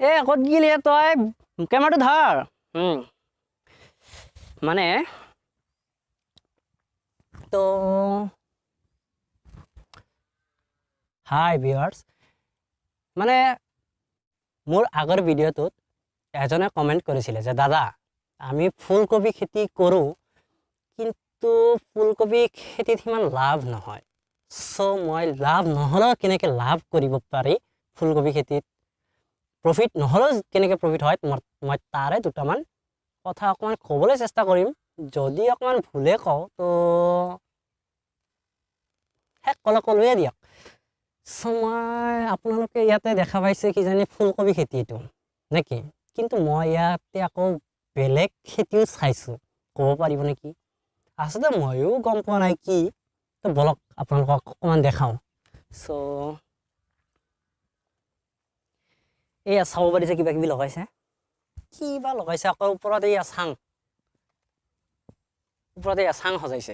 ক'ত গিলি তই কেমেৰাটো ধৰ মানে তো হাই ভিউয়াৰ্স মানে মোৰ আগৰ ভিডিঅ'টোত এজনে কমেন্ট কৰিছিলে যে দাদা আমি ফুলকবি খেতি কৰোঁ কিন্তু ফুলকবি খেতিত সিমান লাভ নহয় সো মই লাভ নহ'লেও কেনেকৈ লাভ কৰিব পাৰি ফুলকবি খেতিত প্ৰফিট নহ'লেও কেনেকৈ প্ৰফিট হয় মই তাৰে দুটামান কথা অকণমান ক'বলৈ চেষ্টা কৰিম যদি অকণমান ভুলে কওঁ তো হেক ক'লোৱে দিয়ক সো মই আপোনালোকে ইয়াতে দেখা পাইছে কিজানি ফুলকবি খেতিটো নেকি কিন্তু মই ইয়াতে আকৌ বেলেগ খেতিও চাইছোঁ ক'ব পাৰিব নেকি আচলতে ময়ো গম পোৱা নাই কি তো বলক আপোনালোকক অকণমান দেখাওঁ সো এয়া চাব পাৰিছে কিবা কিবি লগাইছে কিবা লগাইছে আকৌ ওপৰত এয়া চাং সজাইছে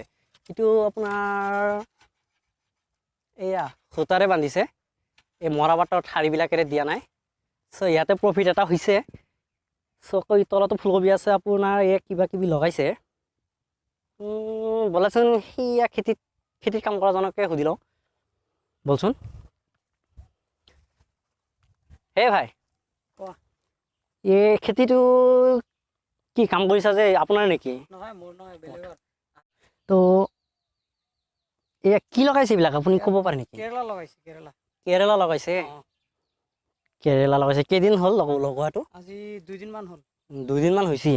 এইটো আপোনাৰ এয়া সূতাৰে বান্ধিছে এই মৰাপাতৰ ঠাৰিবিলাকেৰে দিয়া নাই সো ইয়াতে প্ৰফিট এটা হৈছে সো কৈ তলতো ফুলকবি আছে আপোনাৰ এই কিবা কিবি লগাইছে বলাচোন সিয়া খেতিত কাম কৰাজনকে সুধি লওঁ বলচোন হে ভাই এই খেতিটো কি কাম কৰিছা যে আপোনাৰ নেকি নহয় মোৰ নহয় বেলেগৰ তো এয়া কি লগাইছে এইবিলাক আপুনি ক'ব পাৰে নেকি কেৰেলা লগাইছে কেৰেলা লগাইছে কেইদিন হ'ল লগোৱাটো আজি 2 দিন মান হ'ল 2 দিন মান হৈছে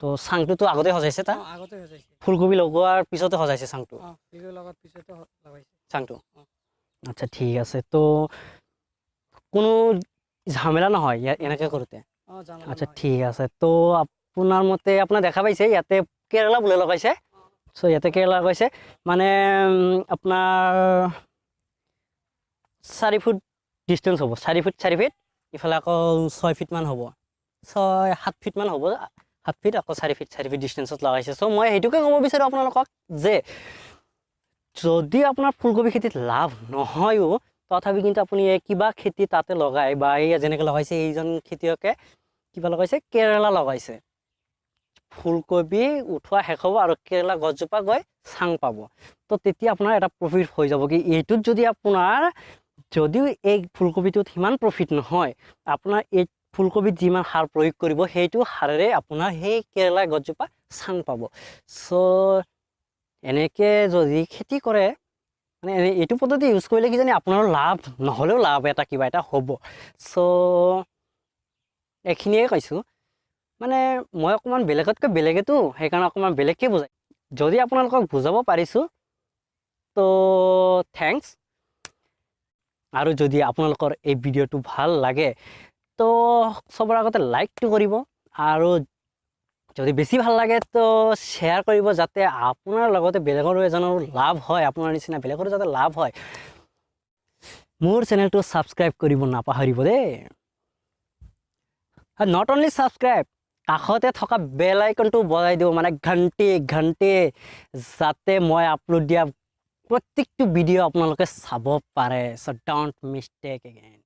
তো চাংটোতো আগতে সজাইছে তা আগতে সজাইছে ফুলকবি লগোৱাৰ পিছতে সজাইছে চাংটো ফুলকবি লগাৰ পিছতে লগাইছে চাংটো আচ্ছা ঠিক আছে তো কোনো ঝামেলা নহয় এনেকৈ কৰোঁতে আচ্ছা ঠিক আছে তো আপোনাৰ মতে আপোনাৰ দেখা পাইছে ইয়াতে কেৰেলা বোলে লগাইছে সো ইয়াতে কেৰেলা লগাইছে মানে আপোনাৰ 4 ফুট ডিষ্টেঞ্চ হ'ব 4 ফুট ইফালে আকৌ 6 ফিট মান হ'ব 7 ফিট মান হ'ব 7 ফিট আকৌ 4 ফিট ডিষ্টেঞ্চত লগাইছে সো মই সেইটোকে ক'ব বিচাৰোঁ আপোনালোকক যে যদি আপোনাৰ ফুলকবি খেতিত লাভ নহয়ও তথাপি কিন্তু আপুনি কিবা খেতি তাতে লগাই বা এই যেনেকৈ লগাইছে এইজন খেতিয়কে কিবা লগাইছে কেৰেলা লগাইছে ফুলকবি উঠোৱা শেষ হ'ব আৰু কেৰেলা গছজোপা গৈ চাং পাব তো তেতিয়া আপোনাৰ এটা প্ৰফিট হৈ যাব কি এইটোত যদি আপোনাৰ যদিও এই ফুলকবিটোত সিমান প্ৰফিট নহয় আপোনাৰ এই ফুলকবিত যিমান সাৰ প্ৰয়োগ কৰিব সেইটো সাৰেৰে আপোনাৰ সেই কেৰেলা গছজোপা চাং পাব সো এনেকৈ যদি খেতি কৰে মানে এইটো পদ্ধতি ইউজ কৰিলে কিজানি আপোনাৰো লাভ নহ'লেও লাভ এটা কিবা এটা হ'ব সো এইখিনিয়ে কৈছোঁ মানে মই অকণমান বেলেগতকৈ বেলেগেতো সেইকাৰণে অকণমান বেলেগকৈ বুজাই যদি আপোনালোকক বুজাব পাৰিছোঁ তো থেংকছ আৰু যদি আপোনালোকৰ এই ভিডিঅ'টো ভাল লাগে তো চবৰ আগতে লাইকটো কৰিব আৰু যদি বেছি ভাল লাগে তো শ্বেয়াৰ কৰিব যাতে আপোনাৰ লগতে বেলেগৰো এজনৰ লাভ হয় আপোনাৰ নিচিনা বেলেগৰো যাতে লাভ হয় মোৰ চেনেলটো ছাবস্ক্ৰাইব কৰিব নাপাহৰিব দেই নট অনলি ছাবস্ক্ৰাইব কাষতে থকা বেল আইকনটো বজাই দিব মানে ঘণ্টি যাতে মই আপলোড দিয়া প্ৰত্যেকটো ভিডিঅ' আপোনালোকে চাব পাৰে সো ডোন্ট মিষ্টেক এগেইন